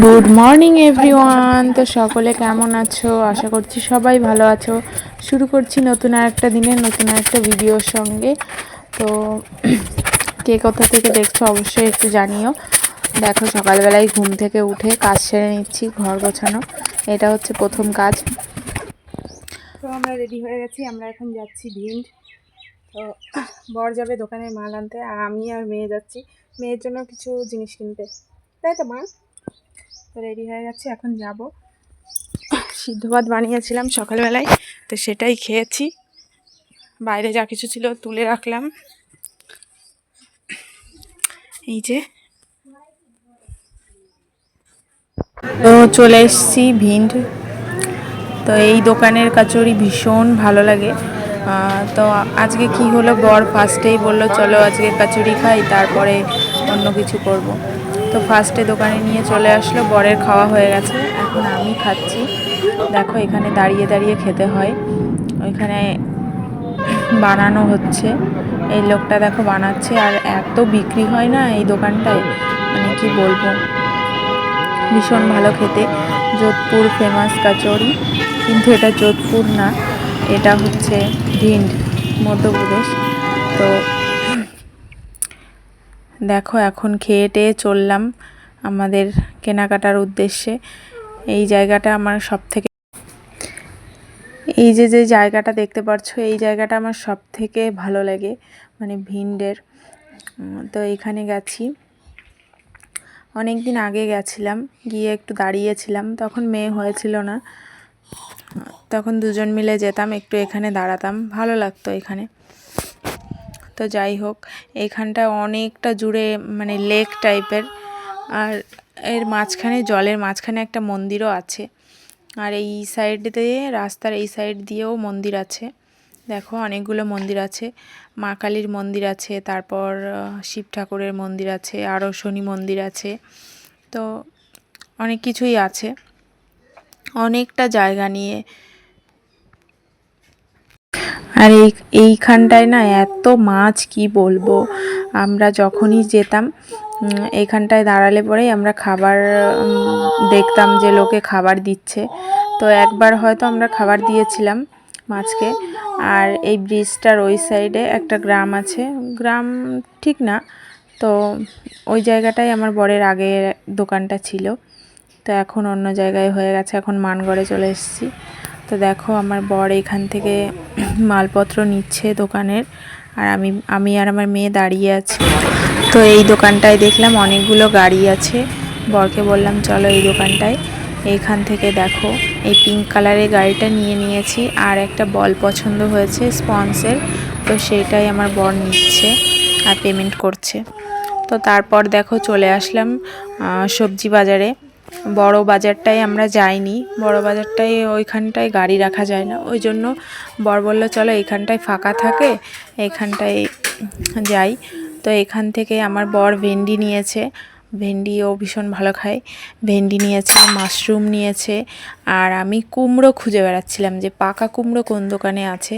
Good morning everyone. তো সকলে কেমন আছো? আশা করছি সবাই ভালো আছো। শুরু করছি নতুন আরেকটা দিনের নতুন আরেকটা ভিডিওর সঙ্গে। তো কে কোথা থেকে দেখছো অবশ্যই একটু জানিও। দেখো সকালবেলায় ঘুম থেকে উঠে কাজ সেরে নিচ্ছি, ঘর গোছানো, এটা হচ্ছে প্রথম কাজ। তো আমরা রেডি হয়ে গেছি, আমরা এখন যাচ্ছি ভিন্ড। তো বর যাবে দোকানে মাল আনতে, আর আমি আর মেয়ে যাচ্ছি মেয়ের জন্য কিছু জিনিস কিনতে, তাই তো মা? তো রেডি হয়ে গেছে, এখন যাব। সিদ্ধ ভাত বানিয়েছিলাম সকালবেলায়, তো সেটাই খেয়েছি। বাইরে যা কিছু ছিল তুলে রাখলাম। এই যে, তো চলে এসেছি ভিন্ড। তো এই দোকানের কচুরি ভীষণ ভালো লাগে। তো আজকে কি হলো, বর ফার্স্টেই বলল চলো আজকে কচুরি খাই, তারপরে অন্য কিছু করব। তো ফার্স্টে দোকানে নিয়ে চলে আসলো, বরের খাওয়া হয়ে গেছে, এখন আমি খাচ্ছি। দেখো এখানে দাঁড়িয়ে দাঁড়িয়ে খেতে হয়, ওইখানে বানানো হচ্ছে। এই লোকটা দেখো বানাচ্ছে, আর এত বিক্রি হয় না এই দোকানটায়, মানে কি বলবো, ভীষণ ভালো খেতে। যোধপুর ফেমাস কচুরি, কিন্তু এটা যোধপুর না, এটা হচ্ছে ভিন্ড, মধ্যপ্রদেশ। তো দেখো এখন খেয়ে টেয়ে চললাম আমাদের কেনাকাটার উদ্দেশ্যে। এই জায়গাটা আমার সব থেকে, এই যে যে জায়গাটা দেখতে পাচ্ছ, এই জায়গাটা আমার সব থেকে ভালো লাগে, মানে ভিন্ডের। তো এখানে গেছি, অনেক দিন আগে গেছিলাম, গিয়ে একটু দাঁড়িয়েছিলাম, তখন মেয়ে হয়েছিল না, তখন দুজন মিলে যেতাম, একটু এখানে দাঁড়াতাম, ভালো লাগতো এখানে। তো যাই হোক, এখানটা অনেকটা জুড়ে মানে লেক টাইপের, আর এর মাঝখানে, জলের মাঝখানে একটা মন্দিরও আছে। আর এই সাইড দিয়ে, রাস্তার এই সাইড দিয়েও মন্দির আছে। দেখো অনেকগুলো মন্দির আছে, মা কালীর মন্দির আছে, তারপর শিব ঠাকুরের মন্দির আছে, আরও শনি মন্দির আছে। তো অনেক কিছুই আছে, অনেকটা জায়গা নিয়ে। আর এইখানটায় না এত মাছ, কি বলবো, আমরা যখনই যেতাম এইখানটায় দাঁড়ালে পরেই আমরা খাবার দেখতাম যে লোকে খাবার দিচ্ছে। তো একবার হয়তো আমরা খাবার দিয়েছিলাম মাছকে। আর এই ব্রিজটার ওই সাইডে একটা গ্রাম আছে, গ্রাম ঠিক না, তো ওই জায়গাটায় আমার বরের আগে দোকানটা ছিল, তো এখন অন্য জায়গায় হয়ে গেছে, এখন মানগড়ে চলে এসেছি। তো দেখো আমার বর এখান থেকে মালপত্র নিচ্ছে দোকানের, আর আমি আর আমার মেয়ে দাঁড়িয়ে আছি। তো এই দোকানটায় দেখলাম অনেকগুলো গাড়ি আছে, বরকে বললাম চলো এই দোকানটায়। এইখান থেকে দেখো এই পিঙ্ক কালারের গাড়িটা নিয়ে নিয়েছি, আর একটা বল পছন্দ হয়েছে স্পন্সের, তো সেটাই আমার বর নিচ্ছে আর পেমেন্ট করছে। তো তারপর দেখো চলে আসলাম সবজি বাজারে। বড় বাজারটায় আমরা যাইনি, বড় বাজারটায় ওইখানটায় গাড়ি রাখা যায় না, ওই জন্য বর বলল চলো এইখানটায় ফাঁকা থাকে, এইখানটায় যাই। তো এখান থেকে আমার বর ভেন্ডি নিয়েছে, ভেন্ডিও ভীষণ ভালো খায়, ভেন্ডি নিয়েছে, মাশরুম নিয়েছে। আর আমি কুমড়ো খুঁজে বেড়াচ্ছিলাম যে পাকা কুমড়ো কোন দোকানে আছে।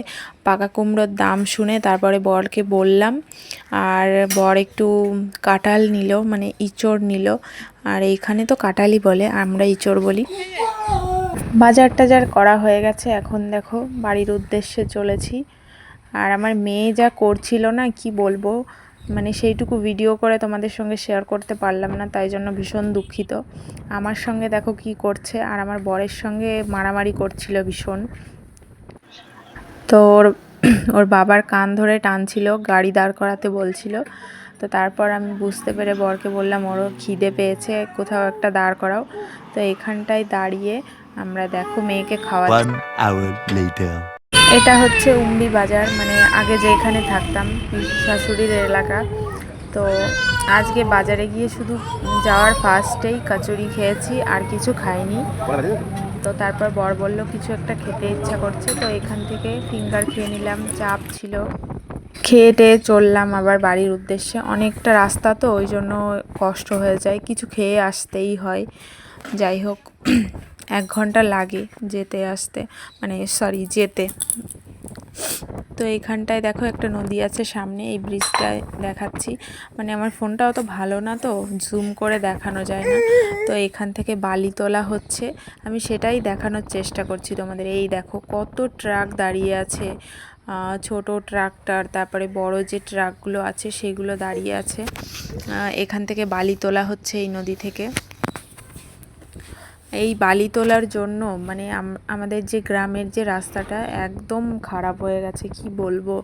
পাকা কুমড়োর দাম শুনে তারপরে বরকে বললাম, আর বর একটু কাঁঠাল নিল, মানে ইঁচড় নিল, আর এইখানে তো কাঁঠালই বলে, আমরা ইঁচড় বলি। বাজার টাজার করা হয়ে গেছে, এখন দেখো বাড়ির উদ্দেশ্যে চলেছি। আর আমার মেয়ে যা করছিল না, কি বলবো, মানে সেইটুকু ভিডিও করে তোমাদের সঙ্গে শেয়ার করতে পারলাম না, তাই জন্য ভীষণ দুঃখিত। আমার সঙ্গে দেখো কি করছে, আর আমার বরের সঙ্গে মারামারি করছিল ভীষণ। তো ওর বাবার কান ধরে টানছিল, গাড়ি দাঁড় করাতে বলছিল। তো তারপর আমি বুঝতে পেরে বরকে বললাম ওরও খিদে পেয়েছে, কোথাও একটা দাঁড় করাও। তো এখানটায় দাঁড়িয়ে আমরা দেখো মেয়েকে খাওয়াচ্ছি। এটা হচ্ছে উমরি বাজার, মানে আগে যেখানে থাকতাম শাশুড়ির এলাকা। তো আজকে বাজারে গিয়ে শুধু যাওয়ার ফার্স্টেই কচুরি খেয়েছি, আর কিছু খাইনি। তো তারপর বর বলল কিছু একটা খেতে ইচ্ছা করছে, তো এখান থেকে ফিঙ্গার খেয়ে নিলাম, চাপ ছিল, খেয়ে টেয়ে চললাম আবার বাড়ির উদ্দেশ্যে। অনেকটা রাস্তা তো ওই জন্য কষ্ট হয়ে যায়, কিছু খেয়ে আসতেই হয়। যাই হোক 1 ঘন্টা লাগে যেতে আসতে, মানে সরি যেতে। তো এইখানটায় দেখো একটা নদী আছে সামনে, এই ব্রিজটায় দেখাচ্ছি। মানে আমার ফোনটা অত ভালো না, তো জুম করে দেখানো যায় না। তো এখান থেকে বালি তোলা হচ্ছে, আমি সেটাই দেখানোর চেষ্টা করছি তোমাদের। এই দেখো কত ট্রাক দাঁড়িয়ে আছে, ছোট ট্রাক্টর, তারপরে বড় যে ট্রাকগুলো আছে সেগুলো দাঁড়িয়ে আছে। এখান থেকে বালি তোলা হচ্ছে এই নদী থেকে। এই বালি তোলার জন্য মানে আমাদের যে গ্রামের যে রাস্তাটা একদম খারাপ হয়ে গেছে, কি বলবো।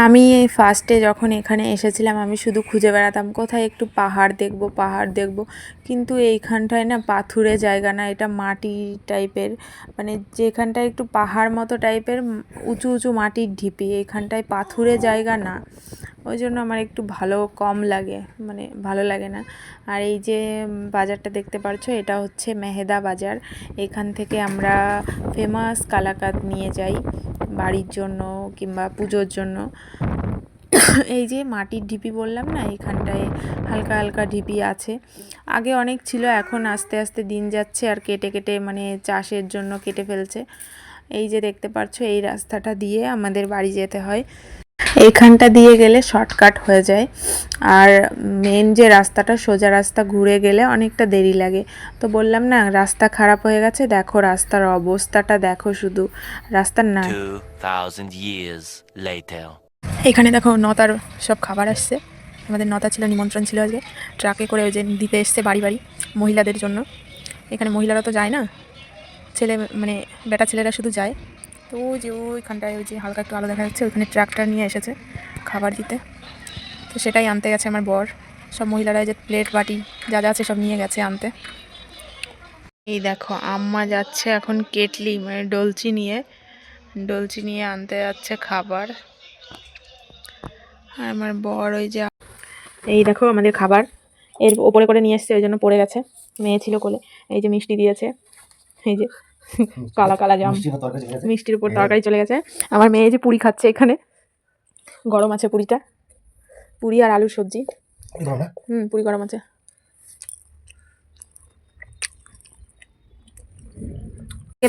আমি এই ফার্স্টে যখন এখানে এসেছিলাম আমি শুধু খুঁজে বেড়াতাম কোথায় একটু পাহাড় দেখবো, পাহাড় দেখবো, কিন্তু এইখানটায় না পাথুরে জায়গা না, এটা মাটি টাইপের, মানে যেখানটায় একটু পাহাড় মতো টাইপের উঁচু উঁচু মাটির ঢিপি, এইখানটায় পাথুরে জায়গা না, ওই জন্য আমার একটু কম লাগে, মানে ভালো লাগে না। আর এই যে বাজারটা দেখতে পারছো, এটা হচ্ছে মেহেদা বাজার। এখান থেকে আমরা ফেমাস কালাকাঁদ নিয়ে যাই বাড়ির জন্য কিংবা পুজোর জন্য। এই যে মাটির ঢিপি বললাম না, এখানটায় হালকা হালকা ঢিপি আছে, আগে অনেক ছিল, এখন আস্তে আস্তে দিন যাচ্ছে আর কেটে কেটে মানে চাষের জন্য কেটে ফেলছে। এই যে দেখতে পাচ্ছ এই রাস্তাটা দিয়ে আমাদের বাড়ি যেতে হয়, এইখানটা দিয়ে গেলে শর্টকাট হয়ে যায়, আর মেন যে রাস্তাটা সোজা রাস্তা ঘুরে গেলে অনেকটা দেরি লাগে। তো বললাম না রাস্তা খারাপ হয়ে গেছে, দেখো রাস্তার অবস্থাটা দেখো, শুধু রাস্তার না। 2000 years later. এখানে দেখো নতার সব খাবার আসছে, আমাদের নতা ছিল, নিমন্ত্রণ ছিল আজকে, ট্রাকে করে ওই যে দিতে এসছে বাড়ি বাড়ি মহিলাদের জন্য। এখানে মহিলারা তো যায় না, ছেলে মানে বেটা ছেলেরা শুধু যায়। তো ওই যে ওইখানটায় ওই যে হালকা একটু আলো দেখা যাচ্ছে, ওইখানে ট্রাকটার নিয়ে এসেছে খাবার দিতে, তো সেটাই আনতে গেছে আমার বর। সব মহিলারা যে প্লেট বাটি যা যা আছে সব নিয়ে গেছে আনতে। এই দেখো আম্মা যাচ্ছে এখন কেটলি মানে ডলচি নিয়ে আনতে যাচ্ছে খাবার। আর আমার বর ওই যে, এই দেখো আমাদের খাবার এর ওপরে করে নিয়ে এসছে, ওই জন্য পড়ে গেছে, মেয়ে ছিল কোলে। এই যে মিষ্টি দিয়েছে, এই যে কালা কালা জাম, মিষ্টির উপর তরকারি চলে গেছে। আমার মেয়ে যে পুরি খাচ্ছে, এখানে গরম আছে পুরিটা, পুরি আর আলুর সবজি। পুরি গরম আছে।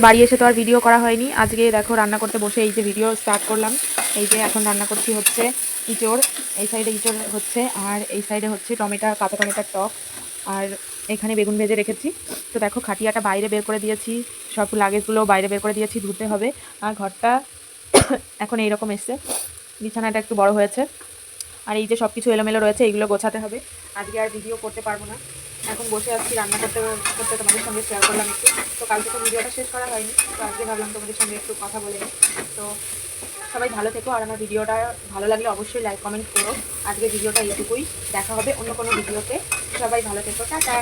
বাড়ি এসে তো আর ভিডিও করা হয়নি, আজকে দেখো রান্না করতে বসে এই যে ভিডিও স্টার্ট করলাম। এই যে এখন রান্না করছি হচ্ছে ইঁচড়, এই সাইডে ইঁচড় হচ্ছে, আর এই সাইডে হচ্ছে কাঁচা টমেটোর টক, আর এখানে বেগুন ভেজে রেখেছি। তো দেখো খাটিয়াটা বাইরে বের করে দিয়েছি, সব লাগেজগুলো বাইরে বের করে দিয়েছি, ধুতে হবে। আর ঘরটা এখন এইরকম এসছে, বিছানাটা একটু বড় হয়েছে, আর এই যে সব কিছু এলোমেলো রয়েছে, এইগুলো গোছাতে হবে। আজকে আর ভিডিও করতে পারবো না, এখন বসে আছি রান্না করতে করতে, তোমাদের সঙ্গে শেয়ার করলাম একটু। তো কালকে তো ভিডিওটা শেষ করা হয়নি, তো আজকে ভাবলাম তোমাদের সঙ্গে একটু কথা বলে। তো সবাই ভালো থেকো, আর আমার ভিডিওটা ভালো লাগলে অবশ্যই লাইক কমেন্ট করো। আজকে ভিডিওটা এইটুকুই, দেখা হবে অন্য কোনো ভিডিওতে। সবাই ভালো থেকো, টাটা।